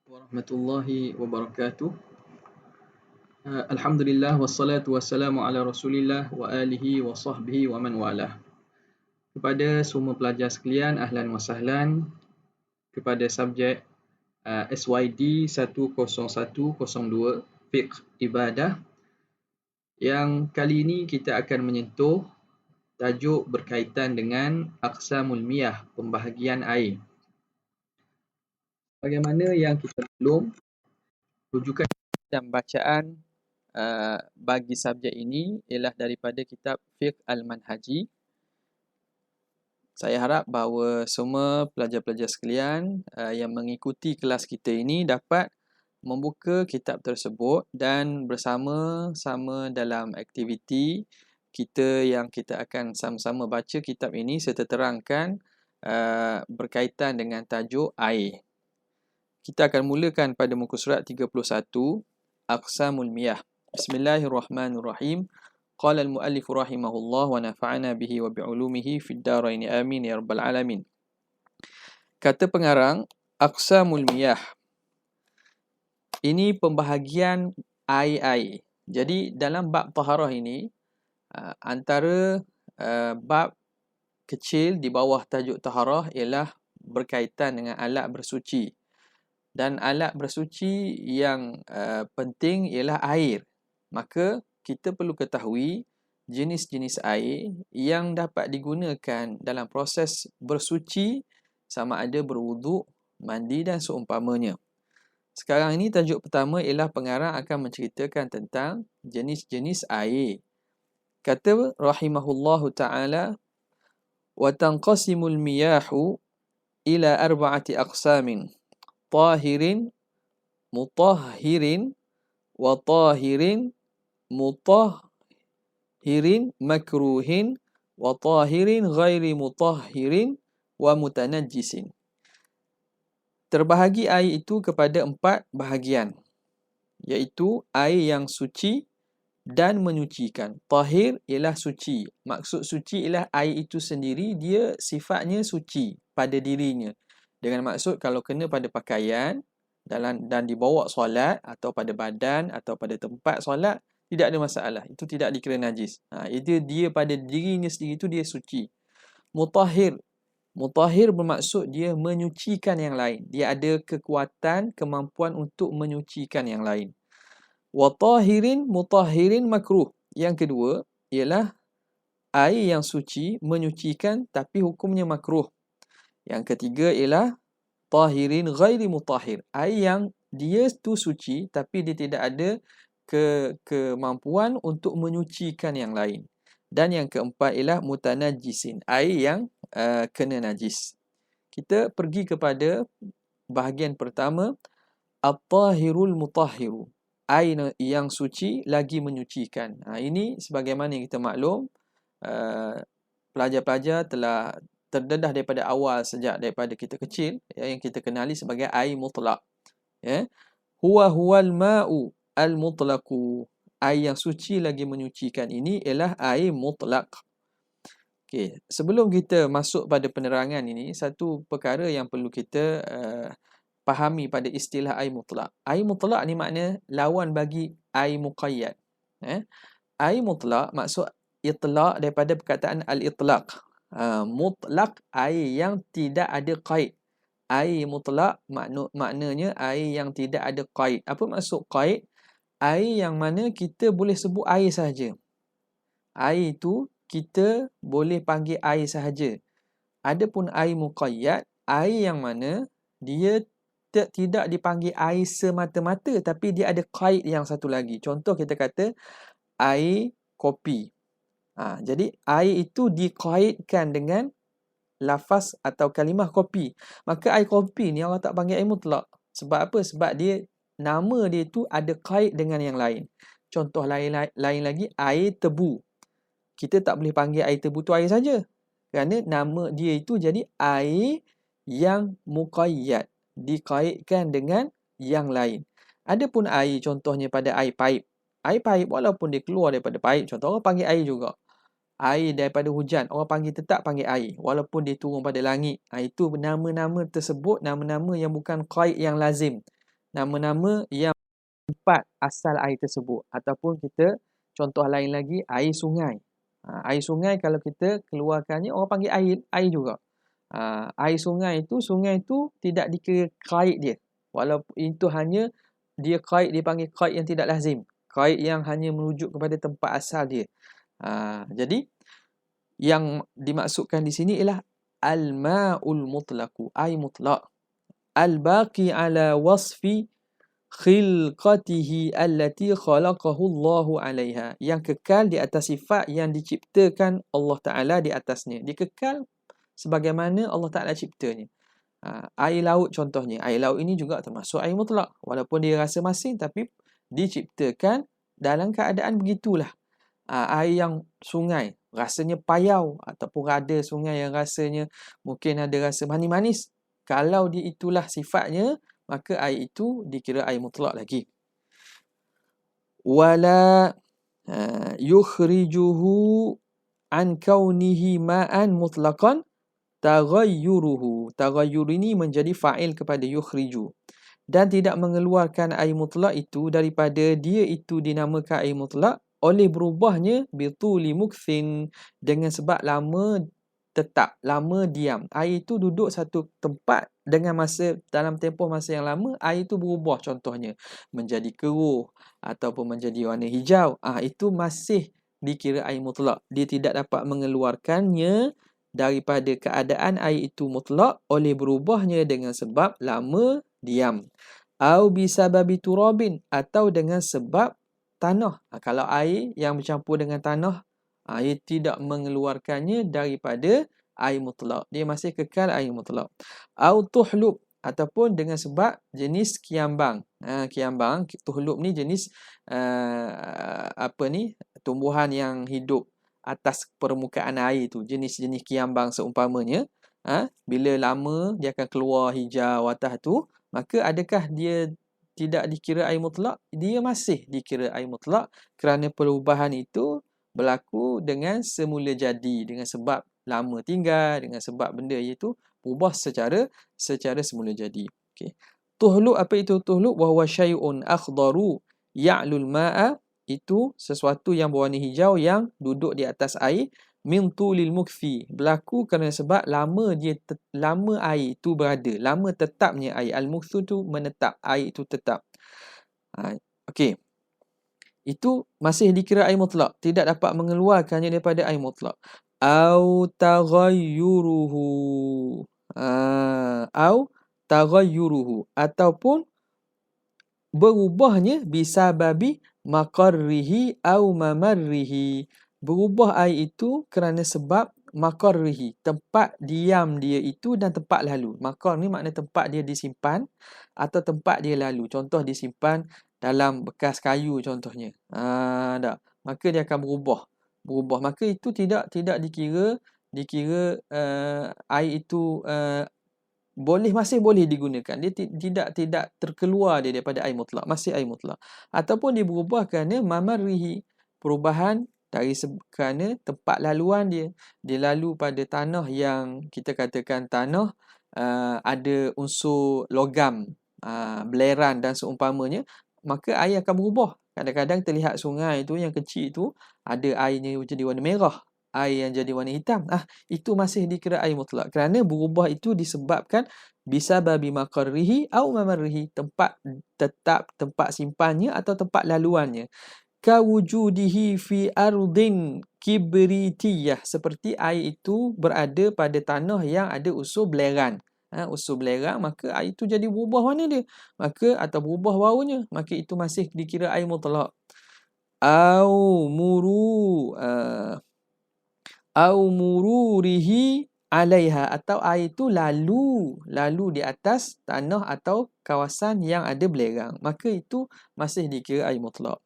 Warahmatullahi wabarakatuh. Alhamdulillah wassalatu wassalamu ala Rasulillah wa alihi wa sahbihi wa man walah. Kepada semua pelajar sekalian, ahlan wa sahlan kepada subjek SYD 10102 Fiqh Ibadah, yang kali ini kita akan menyentuh tajuk berkaitan dengan aqsamul miyah, pembahagian air. Bagaimana yang kita belum, rujukan dan bacaan bagi subjek ini ialah daripada kitab Fiqh Al-Manhaji. Saya harap bahawa semua pelajar-pelajar sekalian yang mengikuti kelas kita ini dapat membuka kitab tersebut dan bersama-sama dalam aktiviti kita yang kita akan sama-sama baca kitab ini serta terangkan berkaitan dengan tajuk air. Kita akan mulakan pada muka surat 31, Aqsamul Miyah. Bismillahirrahmanirrahim. Qala al-muallif rahimahullah wa nafa'ana bihi wa bi'ulumihi fid darain amin ya rabbal alamin. Kata pengarang, Aqsamul Miyah. Ini pembahagian air-air. Jadi dalam bab taharah ini, antara bab kecil di bawah tajuk taharah ialah berkaitan dengan alat bersuci. Dan alat bersuci yang penting ialah air. Maka kita perlu ketahui jenis-jenis air yang dapat digunakan dalam proses bersuci, sama ada berwuduk, mandi dan seumpamanya. Sekarang ini tajuk pertama ialah pengarang akan menceritakan tentang jenis-jenis air. Kata rahimahullahu ta'ala, wa tanqasimul miyahu ila arba'ati aqsamin. Tahirin, mutahhirin, wa tahirin, mutahhirin, makruhin, wa tahirin ghairi mutahhirin, wa mutanajjisin. Terbahagi air itu kepada 4 bahagian, iaitu air yang suci dan menyucikan. Tahir ialah suci. Maksud suci ialah air itu sendiri dia sifatnya suci pada dirinya. Dengan maksud kalau kena pada pakaian dan dibawa solat atau pada badan atau pada tempat solat, tidak ada masalah. Itu tidak dikira najis. Itu dia pada dirinya sendiri itu dia suci. Mutahhir. Mutahhir bermaksud dia menyucikan yang lain. Dia ada kekuatan, kemampuan untuk menyucikan yang lain. Wa tahirin, mutahhirin makruh. Yang kedua ialah air yang suci menyucikan tapi hukumnya makruh. Yang ketiga ialah tahirin ghairi mutahhir. Air yang dia tu suci tapi dia tidak ada kemampuan untuk menyucikan yang lain. Dan yang keempat ialah mutanajjisin. Air yang kena najis. Kita pergi kepada bahagian pertama, at-tahirul mutahhiru. Air yang suci lagi menyucikan. Ini sebagaimana yang kita maklum, pelajar-pelajar telah terdedah daripada awal sejak daripada kita kecil, yang kita kenali sebagai air mutlak. Huwal ma'u al-mutlaqu. Air yang suci lagi menyucikan ini ialah air mutlak. Okey, sebelum kita masuk pada penerangan ini, satu perkara yang perlu kita fahami pada istilah air mutlak. Air mutlak ni makna lawan bagi air muqayyad. Air mutlak maksud itlaq daripada perkataan al-itlaq. Mutlak air yang tidak ada qaid. Air mutlak maknanya air yang tidak ada qaid. Apa maksud qaid? Air yang mana kita boleh sebut air sahaja. Air itu kita boleh panggil air sahaja. Adapun air muqayyad, air yang mana dia tidak dipanggil air semata-mata tapi dia ada qaid yang satu lagi. Contoh kita kata air kopi. Jadi air itu dikaitkan dengan lafaz atau kalimah kopi. Maka air kopi ni orang tak panggil air mutlak. Sebab apa? Sebab dia, nama dia tu ada kait dengan yang lain. Contoh lain lagi, air tebu. Kita tak boleh panggil air tebu tu air saja. Kerana nama dia itu jadi air yang muqayyad. Dikaitkan dengan yang lain. Adapun air, contohnya pada air paip. Air paip walaupun dia keluar daripada paip, contoh orang panggil air juga. Air daripada hujan, orang panggil tetap panggil air walaupun dia turun pada langit. Itu nama-nama tersebut nama-nama yang bukan qaid yang lazim. Nama-nama yang tempat asal air tersebut. Ataupun kita contoh lain lagi, air sungai. Air sungai kalau kita keluarkannya orang panggil air juga. Air sungai itu tidak dikira qaid dia. Walaupun itu hanya dia qaid, dipanggil qaid yang tidak lazim. Qaid yang hanya merujuk kepada tempat asal dia. Jadi yang dimaksudkan di sini ialah al-ma'ul mutlaqu, air mutlaq. Al-baqi ala wasfi khilqatihi allati khalaqahu Allahu 'alaiha, yang kekal di atas sifat yang diciptakan Allah Taala di atasnya. Dia kekal sebagaimana Allah Taala ciptanya. Air laut contohnya. Air laut ini juga termasuk air mutlak. Walaupun dia rasa masin tapi diciptakan dalam keadaan begitulah. Air yang sungai rasanya payau ataupun ada sungai yang rasanya mungkin ada rasa manis-manis. Kalau dia itulah sifatnya, maka air itu dikira air mutlak lagi. Wala yukhrijuhu an kaunihi ma'an mutlaqan taghayyuruhu. Taghayyur ini menjadi fa'il kepada yukhriju. Dan tidak mengeluarkan air mutlak itu daripada dia itu dinamakan air mutlak oleh berubahnya bituli mukthin, dengan sebab lama tetap, lama diam. Air itu duduk satu tempat dengan masa, dalam tempoh masa yang lama, air itu berubah contohnya menjadi keruh ataupun menjadi warna hijau. Itu masih dikira air mutlak. Dia tidak dapat mengeluarkannya daripada keadaan air itu mutlak oleh berubahnya dengan sebab lama diam. Au bisababi turabin, atau dengan sebab tanah. Kalau air yang bercampur dengan tanah, ia tidak mengeluarkannya daripada air mutlak. Dia masih kekal air mutlak. Au tuhlub, ataupun dengan sebab jenis kiambang. Kiambang, tuhlub ni jenis tumbuhan yang hidup atas permukaan air tu. Jenis-jenis kiambang seumpamanya. Bila lama dia akan keluar hijau atas tu, maka adakah dia tidak dikira air mutlak? Dia masih dikira air mutlak kerana perubahan itu berlaku dengan semula jadi, dengan sebab lama tinggal, dengan sebab benda itu berubah secara semula jadi. Okey. Tuhluk, apa itu tuhluk? Wa huwa syai'un akhdaru ya'lul ma'a, itu sesuatu yang berwarna hijau yang duduk di atas air. Min tulil mukfi, berlaku kerana sebab lama air itu berada, lama tetapnya air. Al-mukthu tu menetap, air itu tetap. Okey. Itu masih dikira air mutlak, tidak dapat mengeluarkannya daripada air mutlak. Au taghayyuruhu. Au taghayyuruhu, ataupun berubahnya bisababi maqarrihi au mamarrihi. Berubah air itu kerana sebab maqarrihi, tempat diam dia itu dan tempat lalu. Maqar ni makna tempat dia disimpan atau tempat dia lalu. Contoh disimpan dalam bekas kayu contohnya. Maka dia akan berubah. Maka itu tidak dikira air itu masih boleh digunakan. Dia tidak terkeluar dia daripada air mutlak, masih air mutlak. Ataupun dia berubah kerana mamarrihi, perubahan kerana tempat laluan dia. Dia lalu pada tanah yang kita katakan tanah ada unsur logam, belerang dan seumpamanya, maka air akan berubah. Kadang-kadang terlihat sungai itu yang kecil itu ada airnya jadi warna merah, air yang jadi warna hitam. Itu masih dikira air mutlak kerana berubah itu disebabkan bisababi maqarrihi au mamarrihi, tempat tetap, tempat simpannya atau tempat laluannya. Kawujudihi fi ardin kibritiyah, seperti air itu berada pada tanah yang ada unsur belerang. Unsur belerang, maka air itu jadi berubah warna dia, atau berubah baunya, maka itu masih dikira air mutlak. Au mururihi alaiha, atau air itu lalu di atas tanah atau kawasan yang ada belerang, maka itu masih dikira air mutlak.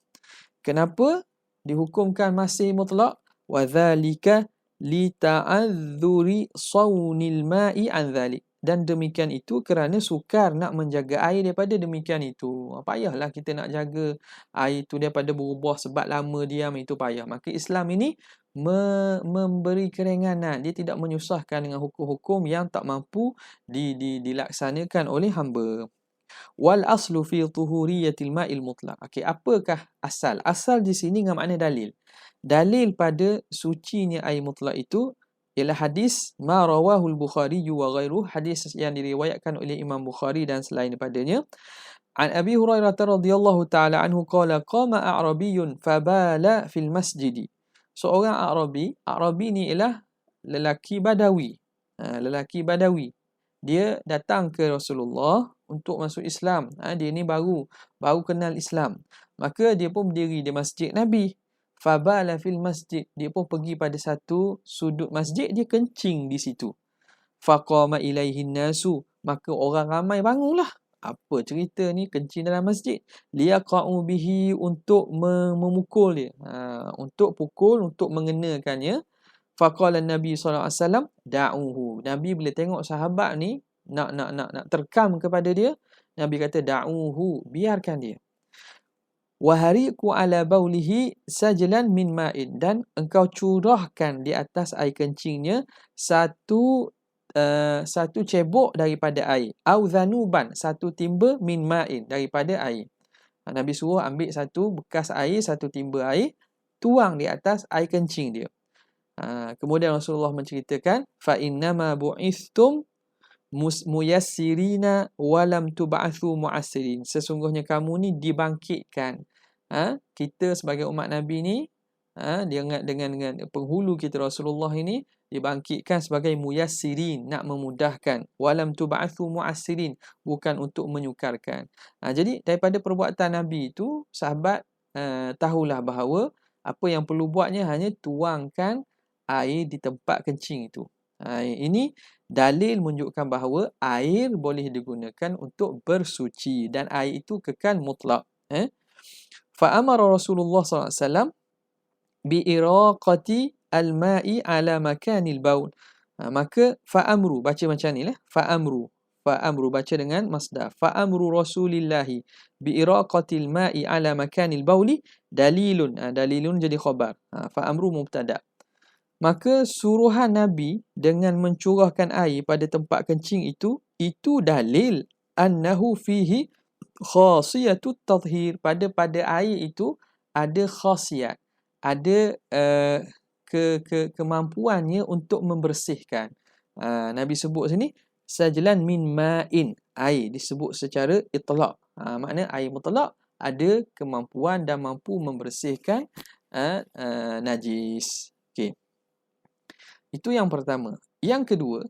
Kenapa dihukumkan masih mutlak? Wa dzalika li ta'adzuri sawnil ma'i an dzalik. dan demikian itu kerana sukar nak menjaga air daripada demikian itu. Payahlah kita nak jaga air itu daripada berubah sebab lama diam, itu payah. Maka Islam ini memberi keringanan. Dia tidak menyusahkan dengan hukum-hukum yang tak mampu dilaksanakan oleh hamba. Wal aslu fi tuhuriyatil ma'il mutlaq. Okey, apakah asal? Asal di sini dengan makna dalil. Dalil pada sucinya air mutlak itu ialah hadis ma rawahul Bukhari wa ghairuh, hadis yang diriwayatkan oleh Imam Bukhari dan selain daripadanya. An Abi Hurairah radhiyallahu taala anhu qala qama a'rabiyyun fabala fil masjid. Seorang Arabi ni ialah lelaki Badawi. Lelaki Badawi. Dia datang ke Rasulullah untuk masuk Islam. Dia ni baru kenal Islam. Maka dia pun berdiri di masjid Nabi. Fabala fil masjid. Dia pun pergi pada satu sudut masjid, dia kencing di situ. Faqama ilaihin nasu. Maka orang ramai bangunlah. Apa cerita ni kencing dalam masjid? Liyaqa'u bihi, untuk memukul dia. Untuk pukul, untuk mengenakannya. Faqala Nabi SAW, da'uhu. Nabi bila tengok sahabat ni nak terkam kepada dia, Nabi kata da'uhu, biarkan dia. Wahariku ala baulihi sajlan min ma'in, dan engkau curahkan di atas air kencingnya satu cebok daripada air. Au dhanuban, satu timba min ma'in, daripada air. Nabi suruh ambil satu bekas air, satu timba air, tuang di atas air kencing dia. Kemudian Rasulullah menceritakan, fa innama bu'ithtum muyassirina walam tub'atsu mu'assirin. Sesungguhnya kamu ni dibangkitkan. Kita sebagai umat Nabi ni, dengan penghulu kita Rasulullah ini dibangkitkan sebagai muyassirin, nak memudahkan. Walam tub'atsu mu'assirin, bukan untuk menyukarkan. Jadi daripada perbuatan Nabi itu, sahabat tahulah bahawa apa yang perlu buatnya hanya tuangkan air di tempat kencing itu. Ini dalil menunjukkan bahawa air boleh digunakan untuk bersuci dan air itu kekal mutlak. Fa'amara Rasulullah SAW bi'iraqati al-ma'i ala makanil baul. Maka fa'amru, baca macam ni lah. Fa'amru, baca dengan masdar. Fa'amru Rasulillahi bi'iraqatil ma'i ala makanil bauli dalilun. Dalilun jadi khabar. Fa'amru mubtada'. Maka suruhan Nabi dengan mencurahkan air pada tempat kencing itu dalil annahu fihi khasiyatut tathhir. Pada air itu ada khasiat, ada kemampuannya untuk membersihkan. Nabi sebut sini sajlan min ma'in, air disebut secara itlaq. Makna air mutlak ada kemampuan dan mampu membersihkan najis. Okey. Itu yang pertama. Yang kedua,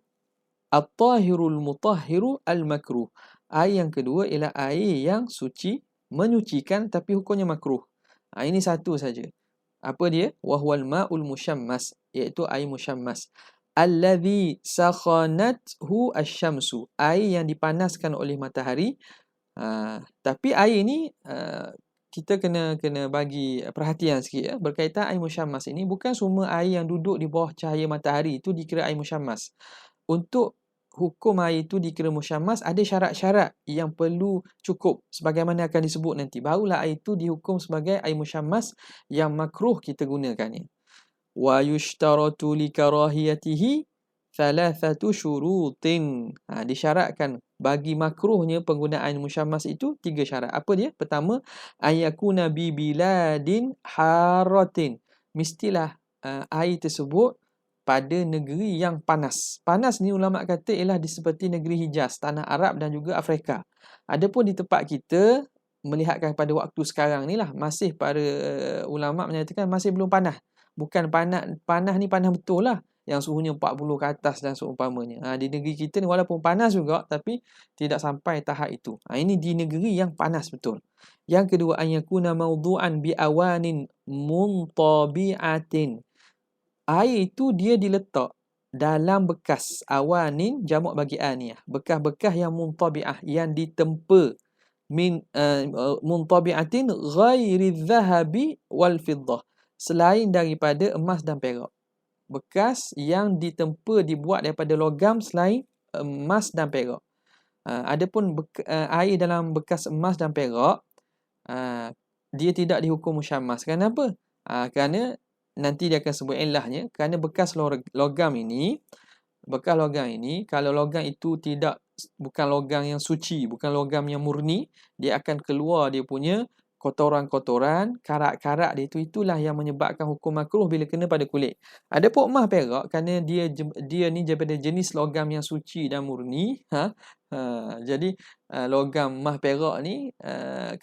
at-tahirul mutahhiru al-makruh. Air yang kedua ialah air yang suci, menyucikan tapi hukumnya makruh. Ini satu saja. Apa dia? Wahwal ma'ul musyammas, iaitu air musyammas. Alladhi sakhanathu asy-syamsu. Air yang dipanaskan oleh matahari. Tapi air ni kita kena bagi perhatian sikit ya. Berkaitan air musyammas ini, bukan semua air yang duduk di bawah cahaya matahari itu dikira air musyammas. Untuk hukum air itu dikira musyammas, ada syarat-syarat yang perlu cukup sebagaimana akan disebut nanti. Barulah air itu dihukum sebagai air musyammas yang makruh kita gunakannya. Wa yushtaratu li karahiyatihi thalathatu syurutin. Disyaratkan bagi makruhnya penggunaan musyammas itu 3 syarat. Apa dia? Pertama, ayakuna bi biladin haratin. Mestilah air tersebut pada negeri yang panas. Panas ni ulama kata ialah seperti negeri Hijaz, tanah Arab dan juga Afrika. Adapun di tempat kita, melihatkan pada waktu sekarang ni lah, masih para ulama menyatakan masih belum panas. Bukan panas ni panas betul lah, yang suhunya 40 ke atas dan seumpamanya. Di negeri kita ni walaupun panas juga, tapi tidak sampai tahap itu. Ini di negeri yang panas betul. Yang kedua, ayakuna mawdu'an bi awanin muntabi'atin. Air itu dia diletak dalam bekas. Awanin jamak bagi aniyah. Bekas-bekas yang muntabi'ah, yang ditempa. Muntabi'atin ghairi dhahabi wal fiddah. Selain daripada emas dan perak. Bekas yang ditempa, dibuat daripada logam selain emas dan perak. Adapun air dalam bekas emas dan perak, dia tidak dihukum musyammas. Kenapa? Kerana nanti dia akan sebut ilahnya, kerana bekas logam ini, kalau logam itu bukan logam yang suci, bukan logam yang murni, dia akan keluar dia punya kotoran-kotoran, karat-karat dia itulah yang menyebabkan hukum makruh bila kena pada kulit. Adapun emas perak, kerana dia ni daripada jenis logam yang suci dan murni, jadi logam emas perak ni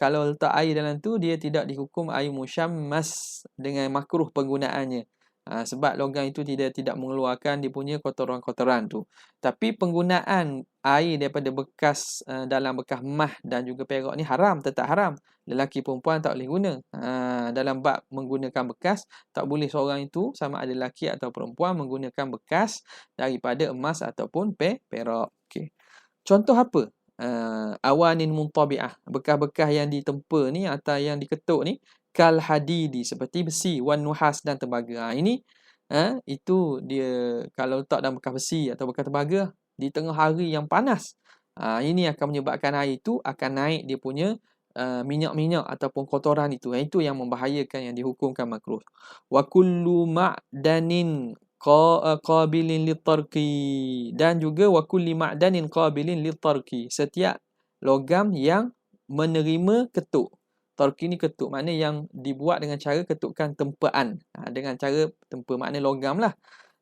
kalau letak air dalam tu, dia tidak dihukum air musyammas dengan makruh penggunaannya. Sebab logam itu tidak mengeluarkan dia punya kotoran-kotoran tu. Tapi penggunaan air daripada dalam bekas emas dan juga perak ni tetap haram. Lelaki perempuan tak boleh guna. Dalam bab menggunakan bekas, tak boleh seorang itu sama ada lelaki atau perempuan menggunakan bekas daripada emas ataupun perak. Okay. Contoh apa? Awanin muntabi'ah, bekas-bekas yang ditempa ni atau yang diketuk ni, kal hadidi, seperti besi, wan nuhas dan tembaga. Ini itu dia kalau letak dalam bekas besi atau bekas tembaga di tengah hari yang panas, ini akan menyebabkan air itu akan naik dia punya minyak-minyak ataupun kotoran itu. Itu yang membahayakan, yang dihukumkan makruh. Wa kullu ma'danin qabilin litarki, dan juga wa kulli ma'danin qabilin litarki, setiap logam yang menerima ketuk. Tarki ni ketuk, makna yang dibuat dengan cara ketukan tempaan. Dengan cara tempa, makna logam lah.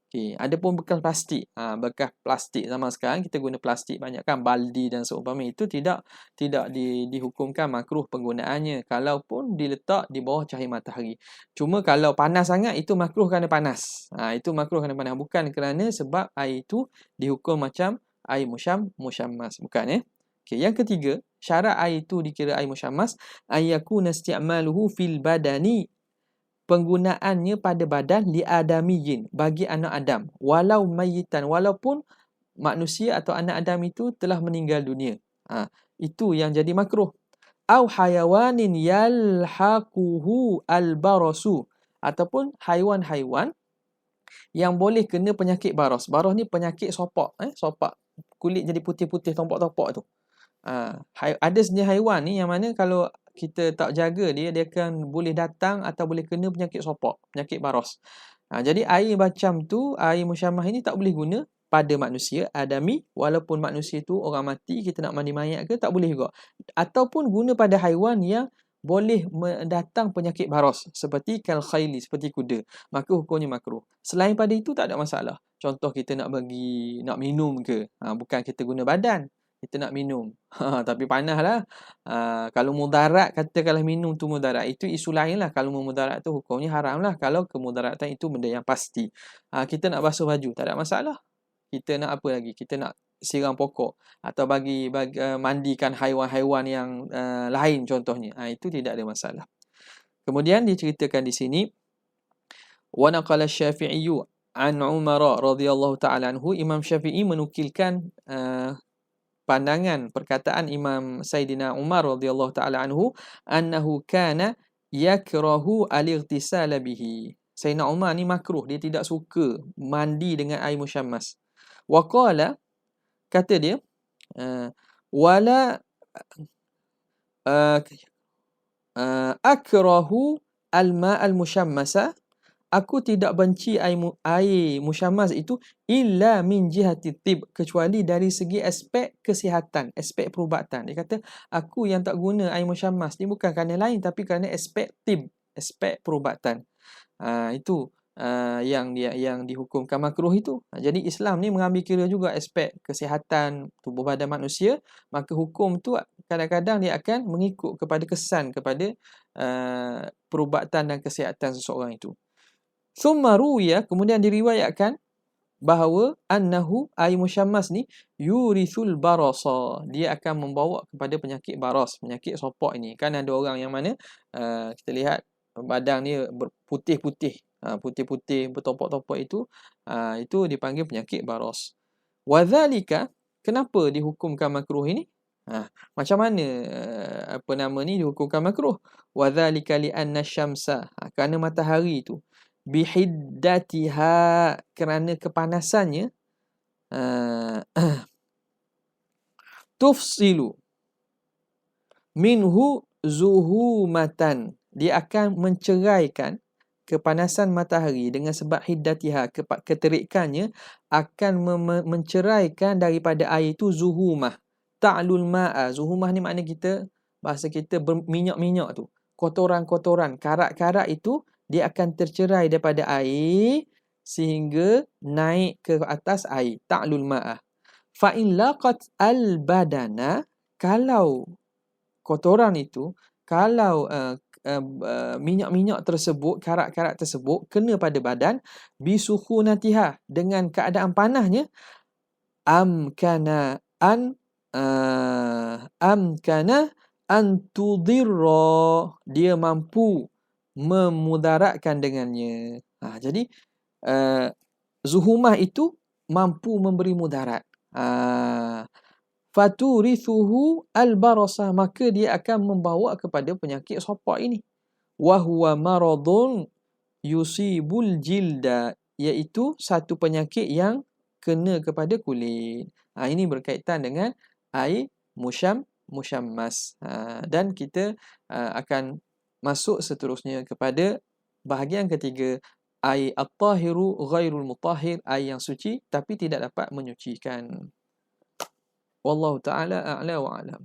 Okay. Adapun bekas plastik, bekas plastik zaman sekarang kita guna plastik banyak kan, baldi dan seumpama itu tidak dihukumkan makruh penggunaannya kalaupun diletak di bawah cahaya matahari. Cuma kalau panas sangat, itu makruh kerana panas. Itu makruh kerana panas, bukan kerana sebab air itu dihukum macam air musyammas, bukan. Okay. Yang ketiga, syarat air itu dikira air musyammas, ayyakuna isti'maluhu fil badani, penggunaannya pada badan li'adamiyin, bagi anak Adam, walau mayitan, walaupun manusia atau anak Adam itu telah meninggal dunia. Itu yang jadi makruh. Au hayawanin yalhaquhu albarasu, ataupun haiwan-haiwan yang boleh kena penyakit baras. Baras ni penyakit sopak, sopak, kulit jadi putih-putih, tompok-tompok tu. Ada sejenis haiwan ni yang mana kalau kita tak jaga dia akan boleh datang atau boleh kena penyakit sopak, penyakit baras. Jadi air macam tu, air musyammah ini tak boleh guna pada manusia adami, walaupun manusia tu orang mati, kita nak mandi mayat ke, tak boleh juga. Ataupun guna pada haiwan yang boleh mendatang penyakit baras, seperti kal khayli, seperti kuda, maka hukumnya makruh. Selain pada itu tak ada masalah. Contoh kita nak minum ke, bukan kita guna badan, kita nak minum, tapi panas lah. Kalau mudarat, katakanlah minum tu mudarat, itu isu lain lah. Kalau mudarat tu hukumnya haram lah, kalau kemudaratan itu benda yang pasti. Kita nak basuh baju, tak ada masalah. Kita nak apa lagi? Kita nak siram pokok atau bagi mandikan haiwan-haiwan yang lain contohnya. Itu tidak ada masalah. Kemudian diceritakan di sini, wa naqala Syafi'i an Umar radhiyallahu ta'ala anhu, Imam Syafi'i menukilkan pandangan perkataan Imam Sayyidina Umar radhiyallahu ta'ala anhu, annahu kana yakrahu al-ightisala bihi. Sayyidina Umar ni makruh, dia tidak suka mandi dengan air musyammas. Wa qala, kata dia, wala akrahu al-ma' al-musyammasa, aku tidak benci air musyammas itu illa min jihati tib, kecuali dari segi aspek kesihatan, aspek perubatan. Dia kata, aku yang tak guna air musyammas ni bukan kerana lain, tapi kerana aspek tib, aspek perubatan. Itu yang dihukumkan makruh itu. Jadi Islam ni mengambil kira juga aspek kesihatan tubuh badan manusia, maka hukum tu kadang-kadang dia akan mengikut kepada kesan, kepada perubatan dan kesihatan seseorang itu. Thumma ruwiya, kemudian diriwayatkan bahawa annahu air musyammas ni yurithul barasa, dia akan membawa kepada penyakit baras, penyakit sopak ini. Kan ada orang yang mana kita lihat badan dia putih-putih, putih-putih bertompok-tompok itu dipanggil penyakit baras. Wa dzalika, kenapa dihukumkan makruh ini? Macam mana dihukumkan makruh? Wa dzalika li anna syamsa, kerana matahari itu, bihiddatiha, kerana kepanasannya, tufsilu minhu zuhumatan, dia akan menceraikan kepanasan matahari dengan sebab hiddatiha, keterikannya akan menceraikan daripada air itu zuhumah. Ta'lul ma'a, zuhumah ni makna kita, bahasa kita berminyak-minyak tu, kotoran-kotoran, karat-karat itu dia akan tercerai daripada air sehingga naik ke atas air. Ta'lul ma'a. Fa in laqat al badana, kalau kotoran itu, kalau minyak-minyak tersebut, karat-karat tersebut kena pada badan, bisukhunatiha, dengan keadaan panasnya, amkana an tudirra, dia mampu memudaratkan dengannya. Jadi zuhumah itu mampu memberi mudarat. Faturithuhu al-barasa, maka dia akan membawa kepada penyakit sopak ini. Wa huwa maradun yusibul jilda, iaitu satu penyakit yang kena kepada kulit. Ini berkaitan dengan air musyammas. Dan kita akan masuk seterusnya kepada bahagian ketiga, air at-tahiru ghairul mutahhir, air yang suci tapi tidak dapat menyucikan. Wallahu ta'ala a'la wa a'lam.